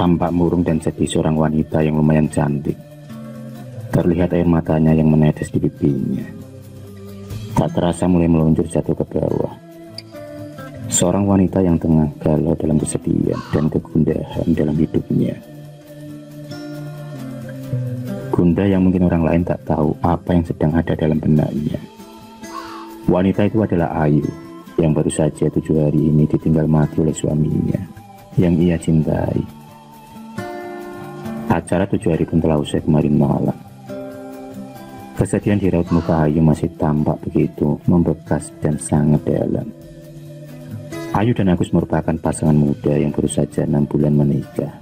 Tampak murung dan sedih seorang wanita yang lumayan cantik. Terlihat air matanya yang menetes di pipinya. Tak terasa mulai meluncur jatuh ke bawah. Seorang wanita yang tengah galau dalam kesedihan dan kegundahan dalam hidupnya. Gundah yang mungkin orang lain tak tahu apa yang sedang ada dalam benaknya. Wanita itu adalah Ayu, yang baru saja 7 hari ini ditinggal mati oleh suaminya yang ia cintai. Acara 7 hari pun telah usai kemarin malam. Kesedihan di raut muka Ayu masih tampak begitu membekas dan sangat dalam. Ayu dan Agus merupakan pasangan muda yang baru saja 6 bulan menikah.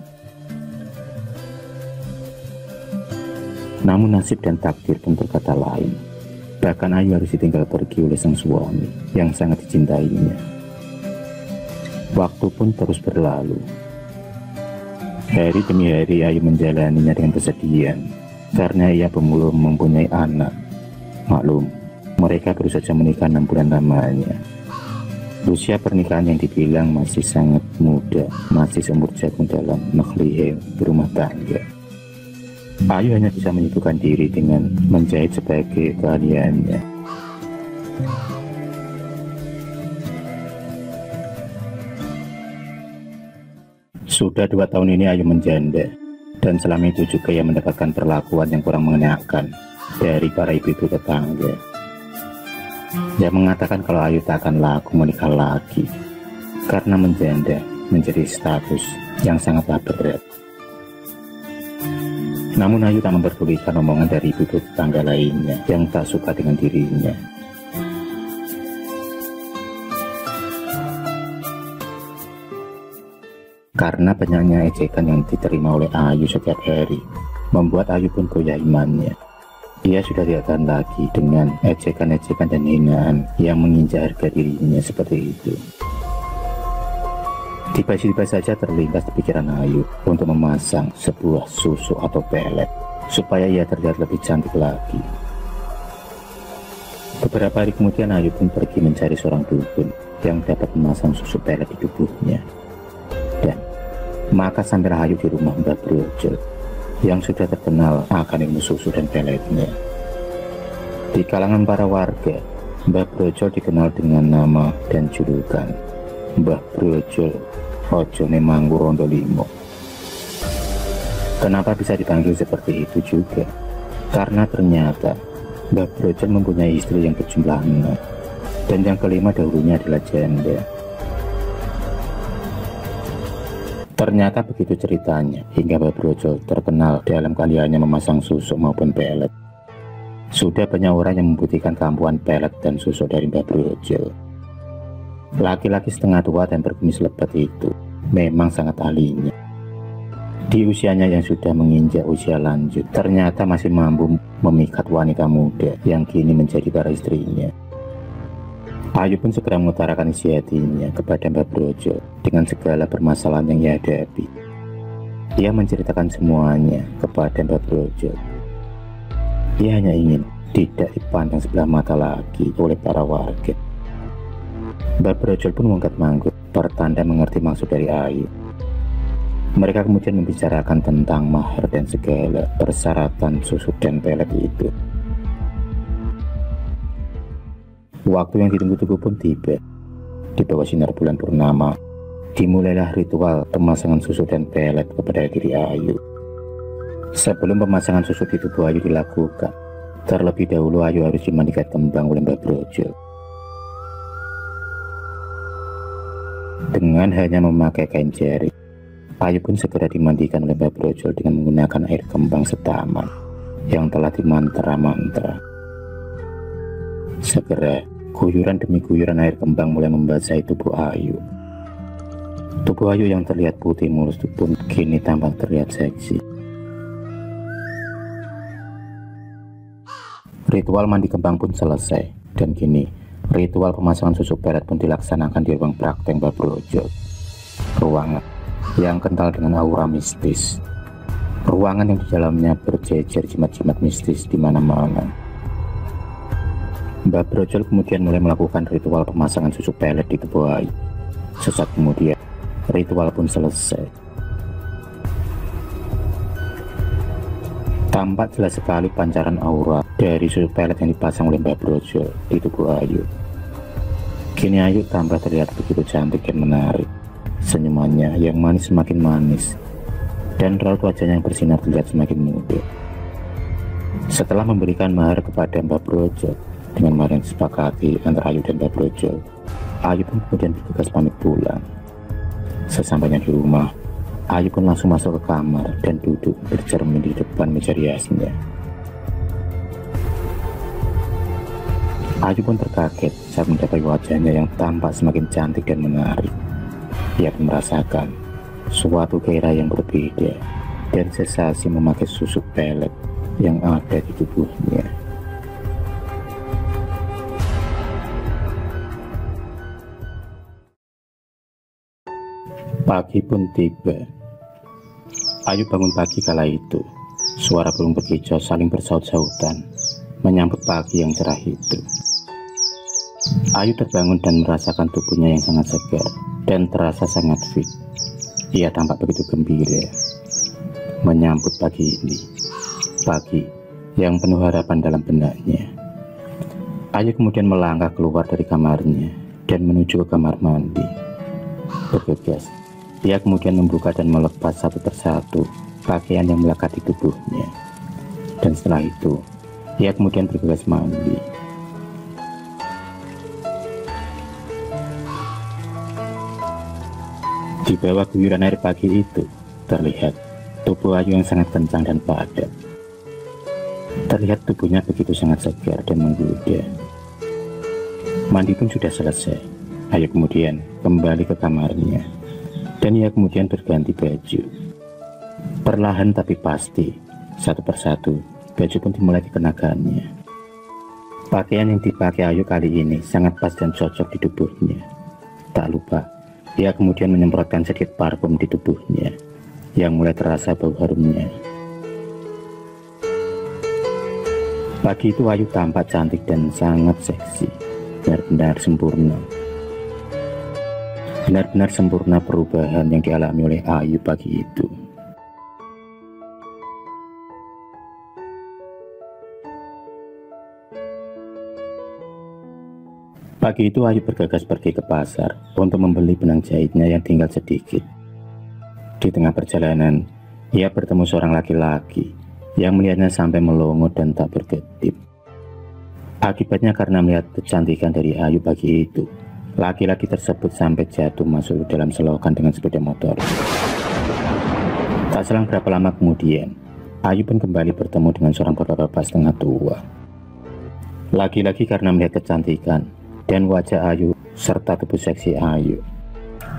Namun nasib dan takdir pun berkata lain. Bahkan Ayu harus ditinggal pergi oleh sang suami yang sangat dicintainya. Waktu pun terus berlalu. Hari demi hari Ayu menjalaninya dengan kesedihan karena ia belum mempunyai anak. Maklum, mereka baru saja menikah 6 bulan lamanya. Usia pernikahan yang dibilang masih sangat muda, masih seumur jagung dalam mekhlihim berumah tangga. Ayu hanya bisa menyibukkan diri dengan menjahit sebagai keahliannya. Sudah 2 tahun ini Ayu menjanda, dan selama itu juga ia mendapatkan perlakuan yang kurang mengenakan dari para ibu-ibu tetangga. Dia mengatakan kalau Ayu tak akan laku menikah lagi karena menjanda menjadi status yang sangatlah berat. Namun Ayu tak memperdulikan omongan dari ibu tetangga lainnya yang tak suka dengan dirinya. Karena banyaknya ejekan yang diterima oleh Ayu setiap hari, membuat Ayu pun goyah imannya. Ia sudah tidak tahan lagi dengan ejekan-ejekan dan hinaan yang menginjak harga dirinya seperti itu. Tiba-tiba saja terlintas di pikiran Ayu untuk memasang sebuah susuk atau pelet supaya ia terlihat lebih cantik lagi. Beberapa hari kemudian Ayu pun pergi mencari seorang dukun yang dapat memasang susuk pelet di tubuhnya. Dan maka sampailah Ayu di rumah Mbah Brojo yang sudah terkenal akan ilmu susuk dan peletnya. Di kalangan para warga, Mbah Brojo dikenal dengan nama dan julukan Mbah Brojo Ojone Manggu Rondo Limo. Kenapa bisa dipanggil seperti itu juga? Karena ternyata Mbah Brojo mempunyai istri yang berjumlah 6, dan yang kelima dahulunya adalah janda. Ternyata begitu ceritanya, hingga Mbah Brojo terkenal dalam keahliannya memasang susuk maupun pelet. Sudah banyak orang yang membuktikan keampuhan pelet dan susuk dari Mbah Brojo. Laki-laki setengah tua dan berkumis lebat itu memang sangat ahlinya. Di usianya yang sudah menginjak usia lanjut, ternyata masih mampu memikat wanita muda yang kini menjadi para istrinya. Ayu pun segera mengutarakan isi hatinya kepada Mbah Brojo dengan segala permasalahan yang ia hadapi. Ia menceritakan semuanya kepada Mbah Brojo. Ia hanya ingin tidak dipandang sebelah mata lagi oleh para warga. Mbah Brojo pun manggut-manggut, pertanda mengerti maksud dari Ayu. Mereka kemudian membicarakan tentang mahar dan segala persyaratan susuk dan pelet itu. Waktu yang ditunggu-tunggu pun tiba. Di bawah sinar bulan purnama, dimulailah ritual pemasangan susuk dan pelet kepada diri Ayu. Sebelum pemasangan susuk di tubuh Ayu dilakukan, terlebih dahulu Ayu harus dimandikan kembang oleh Mbah Brojo. Dengan hanya memakai kain jari, Ayu pun segera dimandikan oleh Mbah Brojo dengan menggunakan air kembang setaman yang telah dimantra-mantra. Segera, guyuran demi guyuran air kembang mulai membasahi tubuh Ayu. Tubuh Ayu yang terlihat putih mulus pun kini tampak terlihat seksi. Ritual mandi kembang pun selesai, dan kini ritual pemasangan susuk pelet pun dilaksanakan di ruang praktek Mbah Brojo. Ruangan yang kental dengan aura mistis. Ruangan yang di dalamnya berjejer jimat-jimat mistis di mana-mana. Mbah Brojo kemudian mulai melakukan ritual pemasangan susuk pelet di tubuh Ayu. Sesaat kemudian, ritual pun selesai. Tampak jelas sekali pancaran aura dari susuk pelet yang dipasang oleh Mbah Brojo di tubuh Ayu. Kini Ayu tambah terlihat begitu cantik dan menarik. Senyumannya yang manis semakin manis, dan raut wajahnya yang bersinar terlihat semakin muda. Setelah memberikan mahar kepada Mbah Brojo dengan mahar yang disepakati antara Ayu dan Mbah Brojo, Ayu pun kemudian bergegas pamit pulang. Sesampainya di rumah, Ayu pun langsung masuk ke kamar dan duduk bercermin di depan meja riasnya. Ayu pun terkaget saat mendapat wajahnya yang tampak semakin cantik dan menarik. Ia pun merasakan suatu gairah yang berbeda dan sensasi memakai susuk pelet yang ada di tubuhnya. Pagi pun tiba. Ayu bangun pagi kala itu. Suara burung berkicau saling bersaut-sautan menyambut pagi yang cerah itu. Ayu terbangun dan merasakan tubuhnya yang sangat segar dan terasa sangat fit. Ia tampak begitu gembira menyambut pagi ini. Pagi yang penuh harapan dalam benaknya. Ayu kemudian melangkah keluar dari kamarnya dan menuju ke kamar mandi. Bergegas, ia kemudian membuka dan melepas satu persatu pakaian yang melekat di tubuhnya. Dan setelah itu, ia kemudian bergegas mandi. Di bawah guyuran air pagi itu, terlihat tubuh Ayu yang sangat kencang dan padat. Terlihat tubuhnya begitu sangat segar dan menggoda. Mandi pun sudah selesai. Ayu kemudian kembali ke kamarnya, dan ia kemudian berganti baju. Perlahan tapi pasti, satu persatu, baju pun dimulai dikenakannya. Pakaian yang dipakai Ayu kali ini sangat pas dan cocok di tubuhnya. Tak lupa, ia kemudian menyemprotkan sedikit parfum di tubuhnya, yang mulai terasa bau harumnya. Pagi itu Ayu tampak cantik dan sangat seksi, benar-benar sempurna. Benar-benar sempurna perubahan yang dialami oleh Ayu pagi itu. Pagi itu Ayu bergegas pergi ke pasar untuk membeli benang jahitnya yang tinggal sedikit. Di tengah perjalanan, ia bertemu seorang laki-laki yang melihatnya sampai melongo dan tak berkedip. Akibatnya karena melihat kecantikan dari Ayu pagi itu, laki-laki tersebut sampai jatuh masuk dalam selokan dengan sepeda motor. Tak selang berapa lama kemudian, Ayu pun kembali bertemu dengan seorang bapak-bapak setengah tua. Laki-laki karena melihat kecantikan dan wajah Ayu serta tubuh seksi Ayu,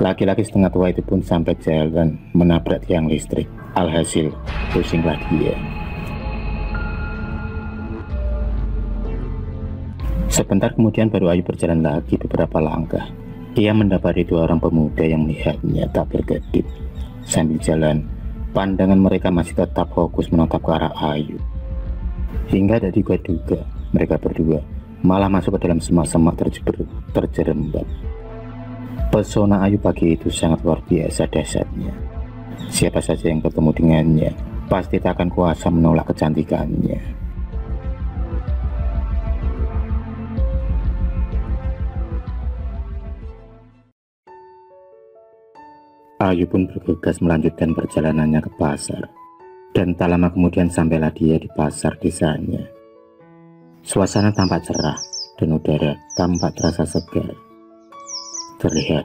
laki-laki setengah tua itu pun sampai jalan menabrak tiang listrik. Alhasil, pusinglah dia. Sebentar kemudian baru Ayu berjalan lagi beberapa langkah. Ia mendapati dua orang pemuda yang melihatnya tak berkedip. Sambil jalan, pandangan mereka masih tetap fokus menatap ke arah Ayu. Hingga tak diduga, mereka berdua malah masuk ke dalam semak-semak terjerembab. Pesona Ayu pagi itu sangat luar biasa dahsyatnya. Siapa saja yang bertemu dengannya pasti tak akan kuasa menolak kecantikannya. Ayu pun bergegas melanjutkan perjalanannya ke pasar, dan tak lama kemudian sampailah dia di pasar desanya. Suasana tampak cerah dan udara tampak terasa segar. Terlihat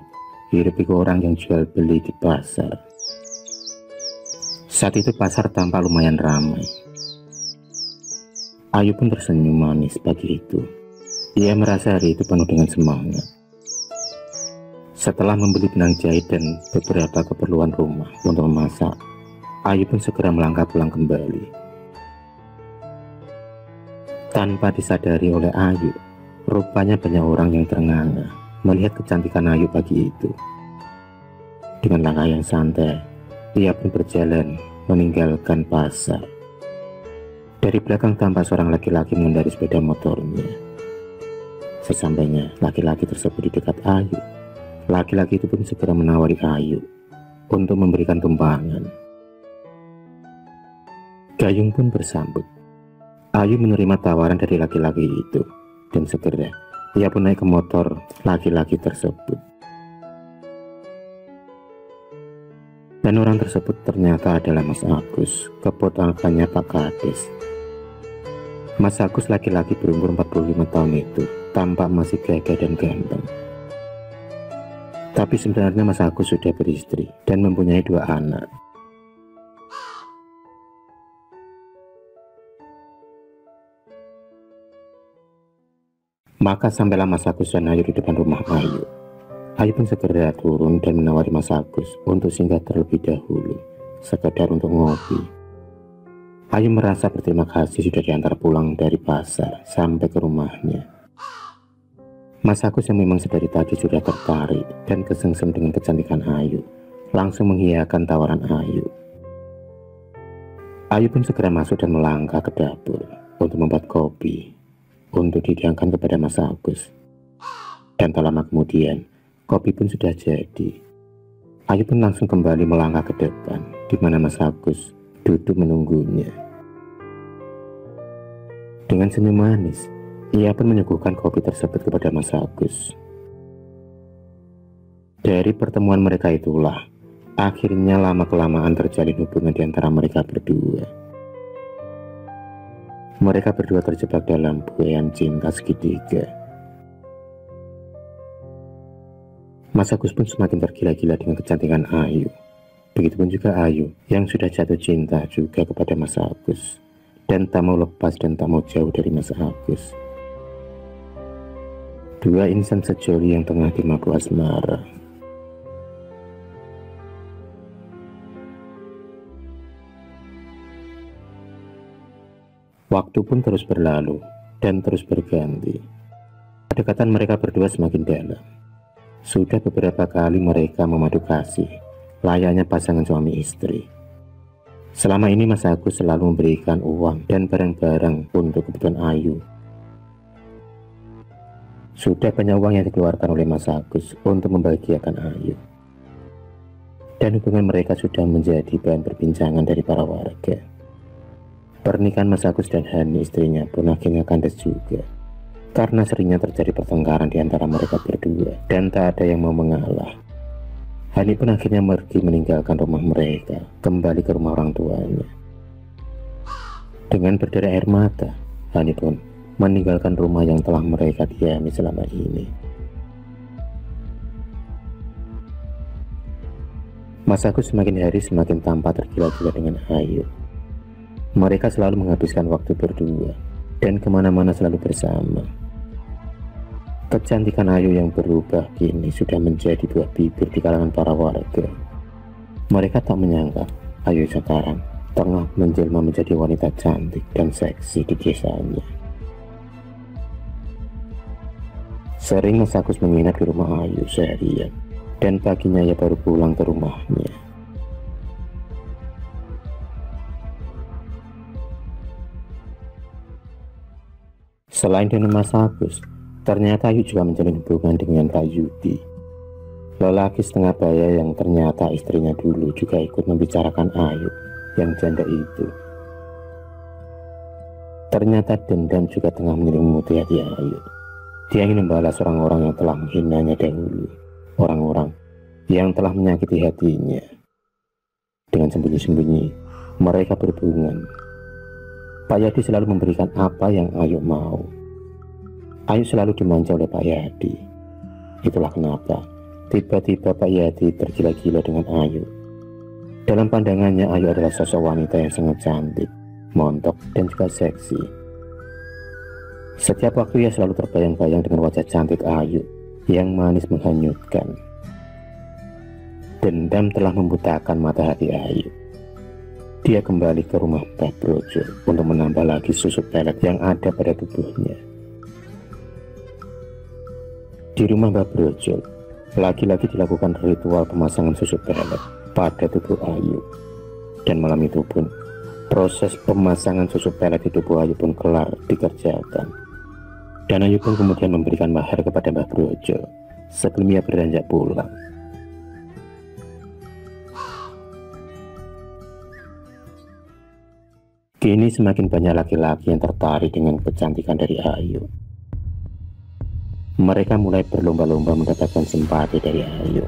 hiruk-pikuk orang yang jual beli di pasar. Saat itu pasar tampak lumayan ramai. Ayu pun tersenyum manis pagi itu. Ia merasa hari itu penuh dengan semangat. Setelah membeli benang jahit dan beberapa keperluan rumah untuk memasak, Ayu pun segera melangkah pulang kembali. Tanpa disadari oleh Ayu, rupanya banyak orang yang ternganga melihat kecantikan Ayu pagi itu. Dengan langkah yang santai, ia pun berjalan meninggalkan pasar. Dari belakang tampak seorang laki-laki mengendarai sepeda motornya. Sesampainya laki-laki tersebut di dekat Ayu, laki-laki itu pun segera menawari Ayu untuk memberikan tumpangan. Gayung pun bersambut. Ayu menerima tawaran dari laki-laki itu, dan segera ia pun naik ke motor laki-laki tersebut. Dan orang tersebut ternyata adalah Mas Agus, keponakannya Pak Kades. Mas Agus laki-laki berumur 45 tahun itu tampak masih gagah dan ganteng. Tapi sebenarnya Mas Agus sudah beristri dan mempunyai 2 anak. Maka sampailah Mas Agus dan Ayu di depan rumah Ayu. Ayu pun segera turun dan menawari Mas Agus untuk singgah terlebih dahulu, sekedar untuk ngopi. Ayu merasa berterima kasih sudah diantar pulang dari pasar sampai ke rumahnya. Mas Agus yang memang sedari tadi sudah tertarik dan kesengsem dengan kecantikan Ayu, langsung mengiyakan tawaran Ayu. Ayu pun segera masuk dan melangkah ke dapur untuk membuat kopi untuk dihidangkan kepada Mas Agus. Dan tak lama kemudian, kopi pun sudah jadi. Ayu pun langsung kembali melangkah ke depan, di mana Mas Agus duduk menunggunya. Dengan senyum manis, ia pun menyuguhkan kopi tersebut kepada Mas Agus. Dari pertemuan mereka itulah, akhirnya lama-kelamaan terjalin hubungan di antara mereka berdua. Mereka berdua terjebak dalam buaian cinta segitiga. Mas Agus pun semakin tergila-gila dengan kecantikan Ayu. Begitupun juga Ayu yang sudah jatuh cinta juga kepada Mas Agus, dan tak mau lepas dan tak mau jauh dari Mas Agus. 2 insan sejoli yang tengah dimabuk asmara. Waktu pun terus berlalu dan terus berganti. Kedekatan mereka berdua semakin dalam. Sudah beberapa kali mereka memadu kasih, layaknya pasangan suami istri. Selama ini Mas Agus selalu memberikan uang dan barang-barang untuk kebutuhan Ayu. Sudah banyak uang yang dikeluarkan oleh Mas Agus untuk membahagiakan Ayu. Dan hubungan mereka sudah menjadi bahan perbincangan dari para warga. Pernikahan Mas Agus dan Hani istrinya pun akhirnya kandas juga, karena seringnya terjadi pertengkaran di antara mereka berdua dan tak ada yang mau mengalah. Hani pun akhirnya pergi meninggalkan rumah mereka, kembali ke rumah orang tuanya. Dengan berderai air mata, Hani pun meninggalkan rumah yang telah mereka diami selama ini. Mas Agus semakin hari semakin tampak tergila-gila dengan Ayu. Mereka selalu menghabiskan waktu berdua dan kemana-mana selalu bersama. Kecantikan Ayu yang berubah kini sudah menjadi buah bibir di kalangan para warga. Mereka tak menyangka Ayu sekarang tengah menjelma menjadi wanita cantik dan seksi di desanya. Sering Mas Agus menginap di rumah Ayu seharian, dan paginya ia baru pulang ke rumahnya. Selain dengan Mas Agus, ternyata Ayu juga menjalin hubungan dengan Pak Yudi, lelaki setengah baya yang ternyata istrinya dulu juga ikut membicarakan Ayu yang janda itu. Ternyata dendam juga tengah menyelimuti hati Ayu. Dia ingin membalas orang-orang yang telah menghinanya dahulu, orang-orang yang telah menyakiti hatinya. Dengan sembunyi-sembunyi, mereka berhubungan. Pak Yadi selalu memberikan apa yang Ayu mau. Ayu selalu dimanja oleh Pak Yadi. Itulah kenapa tiba-tiba Pak Yadi tergila-gila dengan Ayu. Dalam pandangannya, Ayu adalah sosok wanita yang sangat cantik, montok, dan juga seksi. Setiap waktu ia selalu terbayang-bayang dengan wajah cantik Ayu yang manis menghanyutkan. Dendam telah membutakan mata hati Ayu. Dia kembali ke rumah Mbah Brojo untuk menambah lagi susu pelet yang ada pada tubuhnya. Di rumah Mbah Brojo, lagi-lagi dilakukan ritual pemasangan susu pelet pada tubuh Ayu. Dan malam itu pun, proses pemasangan susu pelet di tubuh Ayu pun kelar dikerjakan. Dan Ayu pun kemudian memberikan mahar kepada Mbah Brojo sebelum ia beranjak pulang. Kini semakin banyak laki-laki yang tertarik dengan kecantikan dari Ayu. Mereka mulai berlomba-lomba mendapatkan simpati dari Ayu.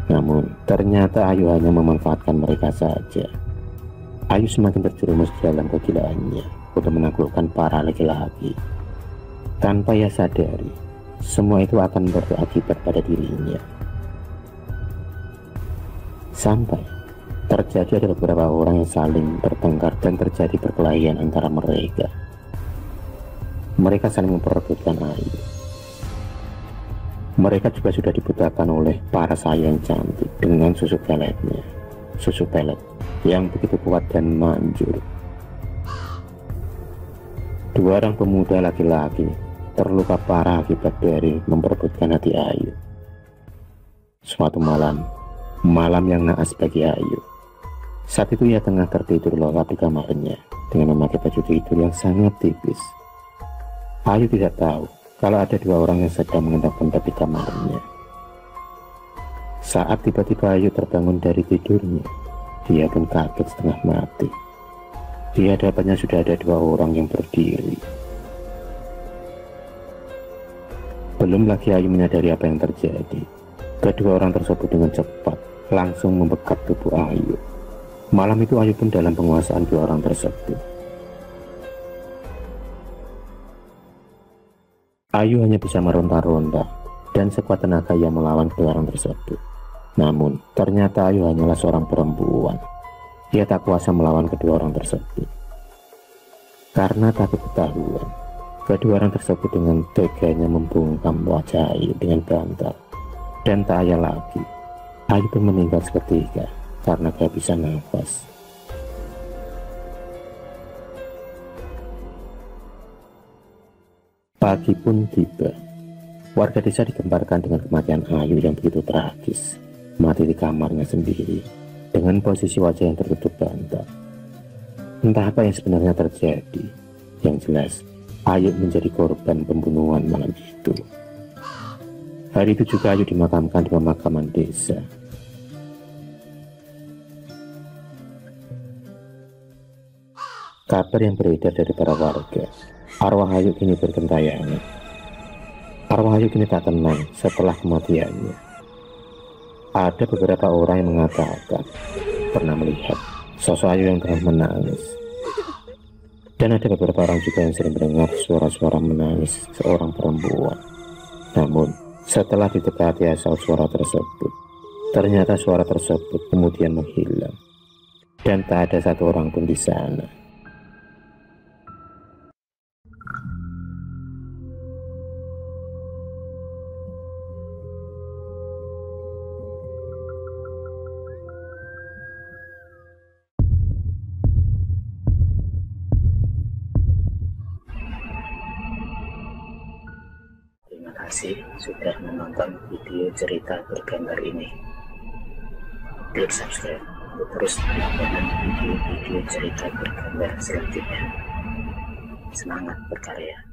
Namun, ternyata Ayu hanya memanfaatkan mereka saja. Ayu semakin terjerumus dalam kegilaannya untuk menaklukkan para laki-laki. Tanpa ia sadari, semua itu akan berakibat pada dirinya. Sampai terjadi ada beberapa orang yang saling bertengkar dan terjadi perkelahian antara mereka. Mereka saling memperebutkan Ayu. Mereka juga sudah dibutakan oleh para sayang cantik dengan susu peletnya. Susu pelet yang begitu kuat dan manjur. Dua orang pemuda laki-laki terluka parah akibat dari memperebutkan hati Ayu. Suatu malam yang naas bagi Ayu. Saat itu ia tengah tertidur lelap di kamarnya dengan memakai baju tidur yang sangat tipis. Ayu tidak tahu kalau ada dua orang yang sedang mengendap-endap di kamarnya. Saat tiba-tiba Ayu terbangun dari tidurnya, dia pun kaget setengah mati. Di hadapannya sudah ada dua orang yang berdiri. Belum lagi Ayu menyadari apa yang terjadi, kedua orang tersebut dengan cepat langsung membekap tubuh Ayu. Malam itu Ayu pun dalam penguasaan dua orang tersebut. Ayu hanya bisa meronta-ronta dan sekuat tenaga ia melawan kedua orang tersebut. Namun, ternyata Ayu hanyalah seorang perempuan. Ia tak kuasa melawan kedua orang tersebut. Karena takut ketahuan, kedua orang tersebut dengan teganya membungkam wajah Ayu dengan bantal. Dan tak ayal lagi, Ayu pun meninggal seketika karena kehabisan nafas. Pagi pun tiba. Warga desa digemparkan dengan kematian Ayu yang begitu tragis. Mati di kamarnya sendiri dengan posisi wajah yang tertutup bantal. Entah apa yang sebenarnya terjadi. Yang jelas, Ayu menjadi korban pembunuhan malam itu. Hari itu juga Ayu dimakamkan di pemakaman desa. Kabar yang beredar dari para warga, arwah Ayu kini bergentayangan. Arwah Ayu kini tak tenang setelah kematiannya. Ada beberapa orang yang mengatakan pernah melihat sosok Ayu yang tengah menangis. Dan ada beberapa orang juga yang sering mendengar suara-suara menangis seorang perempuan. Namun, setelah didekati asal suara tersebut, ternyata suara tersebut kemudian menghilang. Dan tak ada satu orang pun di sana. Terima kasih sudah menonton video cerita bergambar ini. Klik subscribe untuk terus mendapatkan video-video cerita bergambar selanjutnya. Semangat berkarya.